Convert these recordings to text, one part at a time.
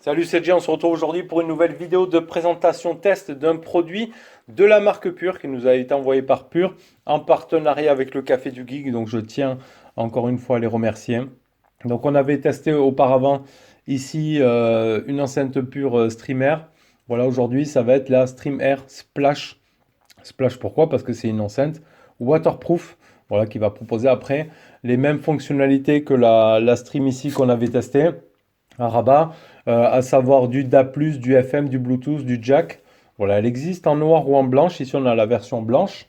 Salut, c'est Jay, on se retrouve aujourd'hui pour une nouvelle vidéo de présentation test d'un produit de la marque Pure qui nous a été envoyé par Pure en partenariat avec le Café du Geek. Donc je tiens encore une fois à les remercier. Donc on avait testé auparavant ici une enceinte Pure Streamer. Voilà, aujourd'hui ça va être la Stream Air Splash. Splash pourquoi? Parce que c'est une enceinte waterproof. Voilà, qui va proposer après les mêmes fonctionnalités que la Stream ici qu'on avait testé à rabat, à savoir du DA+, du FM, du Bluetooth, du jack. Voilà, elle existe en noir ou en blanche. Ici, on a la version blanche.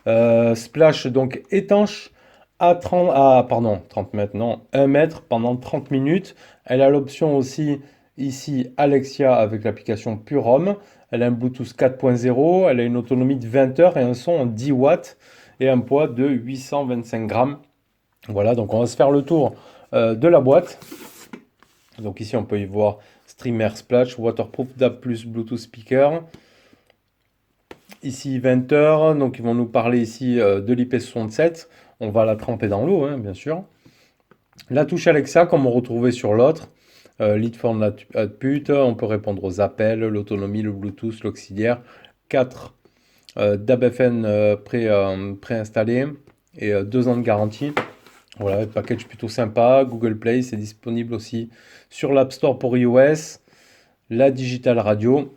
Splash, donc étanche à 30, pardon, 30 mètres, non, 1 mètre pendant 30 minutes. Elle a l'option aussi ici Alexia avec l'application Pure Home. Elle a un Bluetooth 4.0, elle a une autonomie de 20 heures et un son en 10 watts et un poids de 825 grammes. Voilà, donc on va se faire le tour de la boîte. Donc ici, on peut y voir Streamer Splash, Waterproof, DAB+, Bluetooth Speaker. Ici, 20 heures. Donc, ils vont nous parler ici de l'IP67. On va la tremper dans l'eau, hein, bien sûr. La touche Alexa, comme on retrouvait sur l'autre. Lead Phone Output. On peut répondre aux appels, l'autonomie, le Bluetooth, l'auxiliaire. 4 DAB FM préinstallés et 2 ans de garantie. Voilà, le package plutôt sympa. Google Play, c'est disponible aussi sur l'App Store pour iOS. La Digital Radio.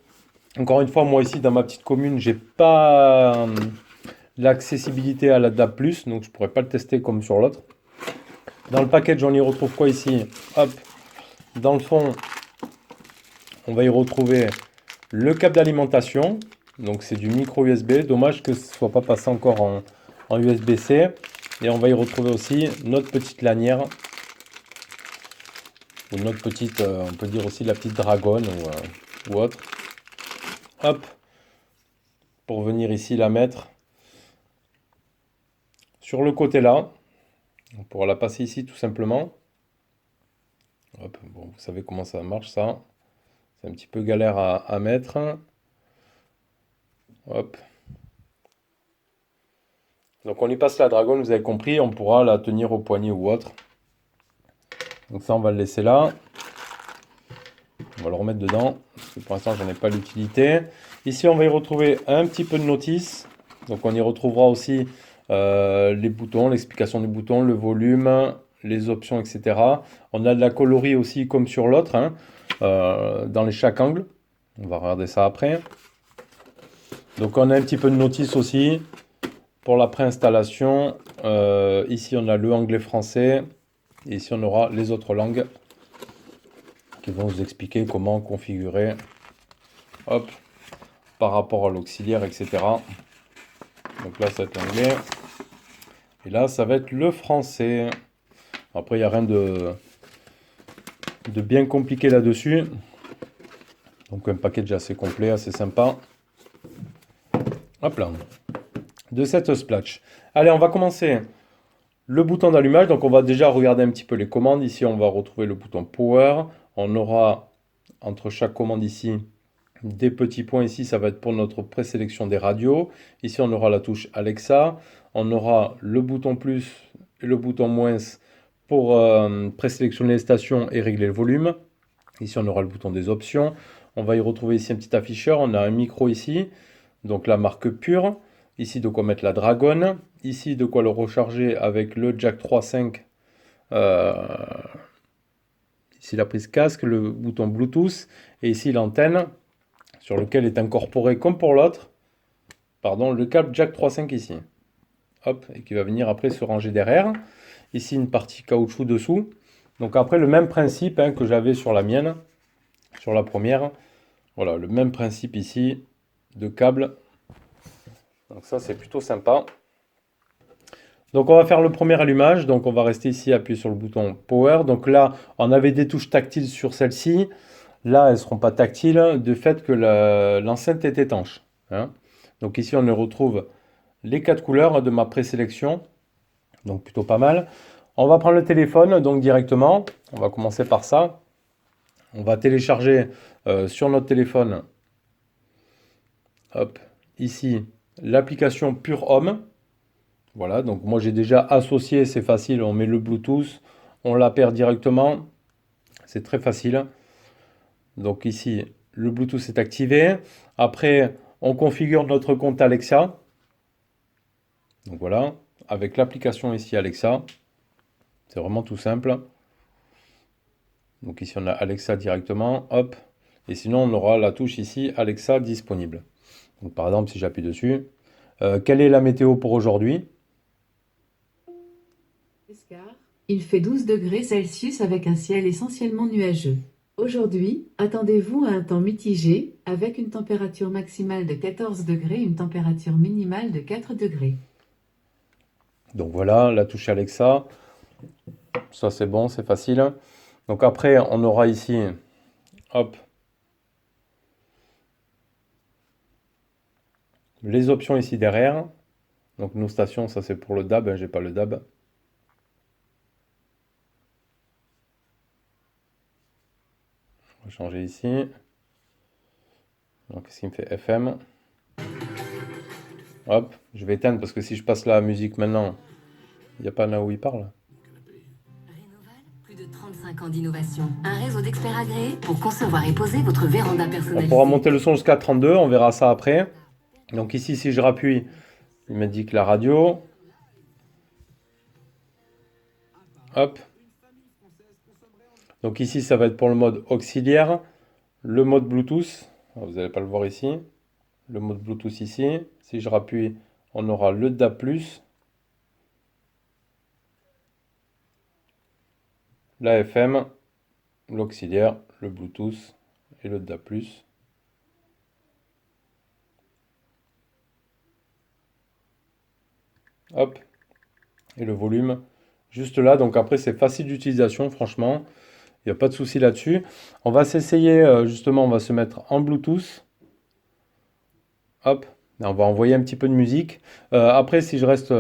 Encore une fois, moi ici dans ma petite commune, j'ai pas l'accessibilité à la DAB+, donc je pourrais pas le tester comme sur l'autre. Dans le package, on y retrouve quoi ici? Hop, dans le fond, on va y retrouver le câble d'alimentation. Donc c'est du micro USB. Dommage que ce ne soit pas passé encore en USB-C. Et on va y retrouver aussi notre petite lanière. Ou notre petite, on peut dire aussi la petite dragonne ou autre. Hop. Pour venir ici la mettre sur le côté là. On pourra la passer ici tout simplement. Hop. Bon, vous savez comment ça marche ça. C'est un petit peu galère à mettre. Hop. Donc on y passe la dragonne, vous avez compris, on pourra la tenir au poignet ou autre. Donc ça on va le laisser là. On va le remettre dedans, parce que pour l'instant j'en ai pas l'utilité. Ici on va y retrouver un petit peu de notice. Donc on y retrouvera aussi les boutons, l'explication des boutons, le volume, les options, etc. On a de la coloris aussi comme sur l'autre, hein, dans les chaque angle. On va regarder ça après. Donc on a un petit peu de notice aussi. Pour la préinstallation, ici on a le anglais-français, et ici on aura les autres langues qui vont vous expliquer comment configurer, hop, par rapport à l'auxiliaire, etc. Donc là ça va être l'anglais, et là ça va être le français. Après il n'y a rien de bien compliqué là-dessus. Donc un package assez complet, assez sympa. Hop là. De cette splash. Allez, on va commencer le bouton d'allumage. Donc on va déjà regarder un petit peu les commandes. Ici, on va retrouver le bouton Power. On aura entre chaque commande ici des petits points. Ici, ça va être pour notre présélection des radios. Ici, on aura la touche Alexa. On aura le bouton plus et le bouton moins pour présélectionner les stations et régler le volume. Ici, on aura le bouton des options. On va y retrouver ici un petit afficheur. On a un micro ici, donc la marque Pure. Ici, de quoi mettre la dragonne. Ici, de quoi le recharger avec le jack 3.5. Ici, la prise casque, le bouton Bluetooth. Et ici, l'antenne, sur lequel est incorporé, comme pour l'autre, pardon, le câble jack 3.5 ici. Hop, et qui va venir après se ranger derrière. Ici, une partie caoutchouc dessous. Donc après, le même principe, hein, que j'avais sur la mienne, sur la première. Voilà, le même principe ici, de câble. Donc ça, c'est plutôt sympa. Donc on va faire le premier allumage. Donc on va rester ici, appuyer sur le bouton Power. Donc là, on avait des touches tactiles sur celle-ci. Là, elles ne seront pas tactiles du fait que l'enceinte est étanche, hein. Donc ici, on y retrouve les 4 couleurs de ma présélection. Donc plutôt pas mal. On va prendre le téléphone donc directement. On va commencer par ça. On va télécharger sur notre téléphone, hop, ici, l'application Pure Home. Voilà, donc moi j'ai déjà associé, c'est facile, on met le Bluetooth, on la perd directement, c'est très facile. Donc ici, le Bluetooth est activé. Après, on configure notre compte Alexa. Donc voilà, avec l'application ici Alexa. C'est vraiment tout simple. Donc ici, on a Alexa directement. Hop. Et sinon, on aura la touche ici Alexa disponible. Donc par exemple, si j'appuie dessus, quelle est la météo pour aujourd'hui? Il fait 12 degrés Celsius avec un ciel essentiellement nuageux. Aujourd'hui, attendez-vous à un temps mitigé, avec une température maximale de 14 degrés et une température minimale de 4 degrés. Donc voilà, la touche Alexa. Ça, c'est bon, c'est facile. Donc après, on aura ici, hop, les options ici derrière. Donc nos stations, ça c'est pour le DAB, hein, j'ai pas le DAB. On va changer ici. Donc qu'est-ce qu'il me fait? FM. Hop, je vais éteindre parce que si je passe la musique maintenant, il n'y a pas là où il parle. Rénoval, plus de 35 ans d'innovation. Un réseau d'experts agréés pour concevoir et poser votre véranda On personnalisée. pourra monter le son jusqu'à 32, on verra ça après. Donc ici, si je rappuie, il m'indique la radio. Hop. Donc ici, ça va être pour le mode auxiliaire. Le mode Bluetooth, vous n'allez pas le voir ici. Le mode Bluetooth ici. Si je rappuie, on aura le DAB+, la FM, l'auxiliaire, le Bluetooth et le DAB+. Hop. Et le volume juste là. Donc après, c'est facile d'utilisation, franchement. Il n'y a pas de souci là-dessus. On va s'essayer, justement, on va se mettre en Bluetooth. Hop. Et on va envoyer un petit peu de musique. Après, si je reste...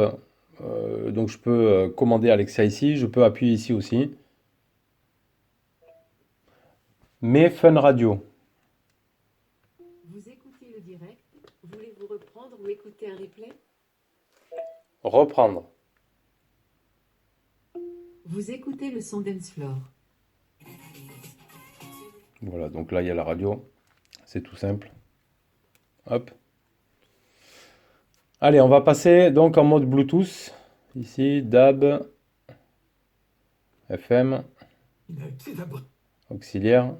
donc je peux commander Alexa ici. Je peux appuyer ici aussi. Mais Fun Radio. Vous écoutez le direct. Voulez-vous reprendre ou écouter un replay? Reprendre. Vous écoutez le son Dancefloor. Voilà, donc là, il y a la radio. C'est tout simple. Hop. Allez, on va passer donc en mode Bluetooth. Ici, DAB, FM, auxiliaire,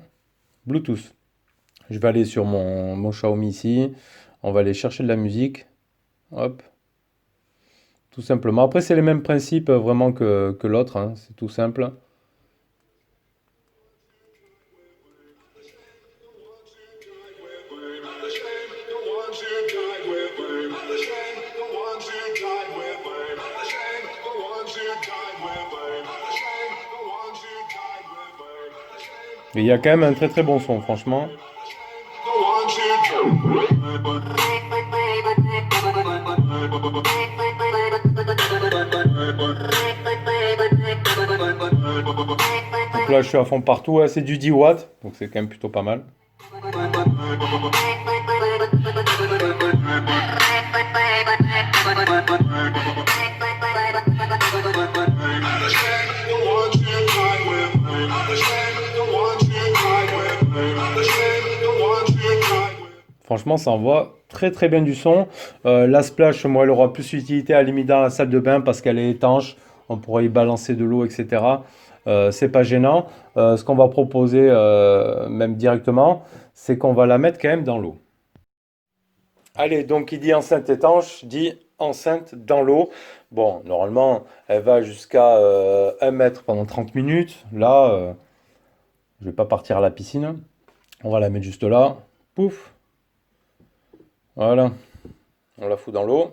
Bluetooth. Je vais aller sur mon Xiaomi ici. On va aller chercher de la musique. Hop. Tout simplement. Après, c'est les mêmes principes vraiment que l'autre, hein. C'est tout simple. Et il y a quand même un très très bon son, franchement. Donc là, je suis à fond partout. Ouais, c'est du 10 watts, donc c'est quand même plutôt pas mal. Franchement, ça envoie très très bien du son. La splash, moi, elle aura plus d'utilité à la limite dans la salle de bain parce qu'elle est étanche. On pourrait y balancer de l'eau, etc. C'est pas gênant. Ce qu'on va proposer, même directement, c'est qu'on va la mettre quand même dans l'eau. Allez, donc qui dit enceinte étanche, dit enceinte dans l'eau. Bon, normalement, elle va jusqu'à 1 mètre pendant 30 minutes. Là, je vais pas partir à la piscine. On va la mettre juste là. Pouf. Voilà. On la fout dans l'eau.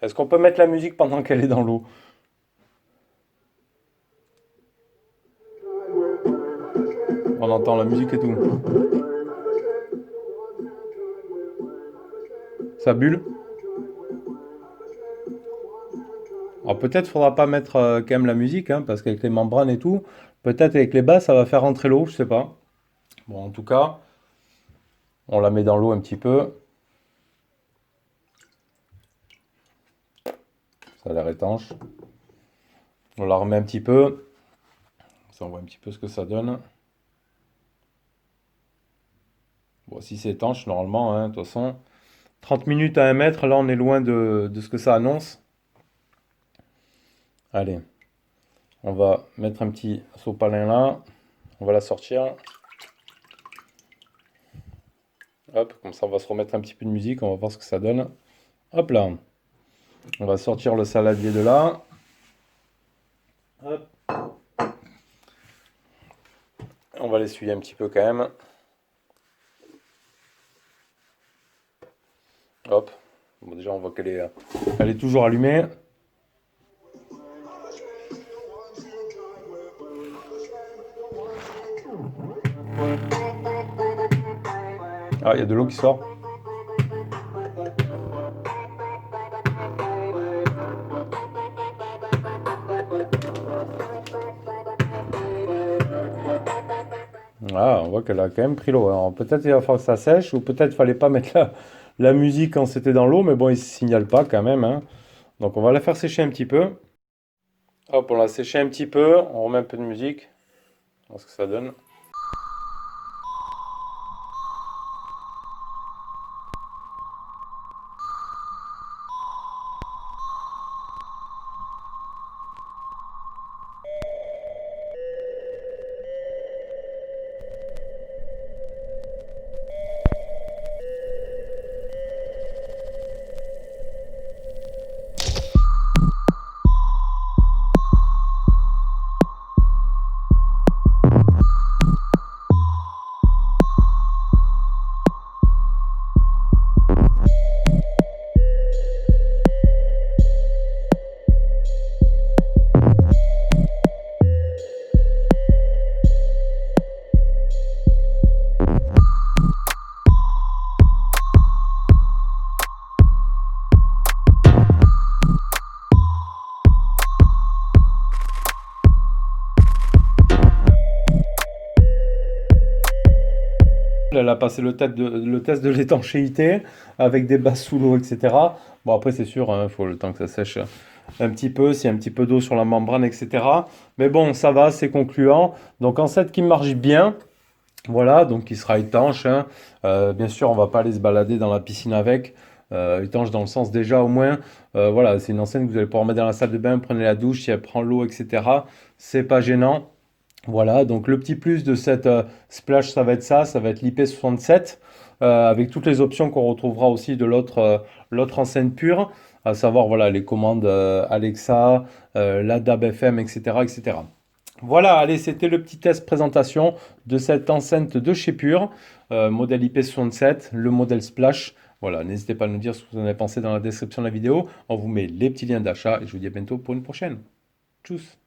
Est-ce qu'on peut mettre la musique pendant qu'elle est dans l'eau? On entend la musique et tout. Ça bulle. Alors peut-être faudra pas mettre quand même la musique, hein, parce qu'avec les membranes et tout, peut-être avec les basses, ça va faire rentrer l'eau, je sais pas. Bon, en tout cas, on la met dans l'eau un petit peu. Ça a l'air étanche. On la remet un petit peu. Ça, on voit un petit peu ce que ça donne. Bon, si c'est étanche, normalement, hein, de toute façon. 30 minutes à 1 mètre, là on est loin de ce que ça annonce. Allez, on va mettre un petit sopalin là. On va la sortir. Hop, comme ça on va se remettre un petit peu de musique, on va voir ce que ça donne. Hop là. On va sortir le saladier de là. Hop. On va l'essuyer un petit peu quand même. Hop. Bon, déjà on voit elle est toujours allumée. Ah, il y a de l'eau qui sort. Ah, on voit qu'elle a quand même pris l'eau. Alors peut-être il va falloir que ça sèche, ou peut-être il fallait pas mettre la musique quand c'était dans l'eau, mais bon, il ne signale pas quand même, hein. Donc on va la faire sécher un petit peu. Hop, on l'a séché un petit peu, on remet un peu de musique. On va voir ce que ça donne. Elle a passé le test de l'étanchéité avec des bases sous l'eau, etc. Bon, après, c'est sûr, il faut le temps que ça sèche un petit peu, s'il y a un petit peu d'eau sur la membrane, etc. Mais bon, ça va, c'est concluant. Donc, en set qui marche bien, voilà, donc qui sera étanche, hein. Bien sûr, on va pas aller se balader dans la piscine avec. Étanche dans le sens déjà au moins, voilà, c'est une enceinte que vous allez pouvoir mettre dans la salle de bain, prenez la douche, si elle prend l'eau, etc. C'est pas gênant. Voilà, donc le petit plus de cette splash, ça va être ça va être l'IP67, avec toutes les options qu'on retrouvera aussi de l'autre enceinte pure, à savoir voilà, les commandes Alexa, la DAB FM, etc., etc. Voilà, allez, c'était le petit test présentation de cette enceinte de chez Pure, modèle IP67, le modèle Splash. Voilà, n'hésitez pas à nous dire ce que vous en avez pensé dans la description de la vidéo. On vous met les petits liens d'achat et je vous dis à bientôt pour une prochaine. Tchuss!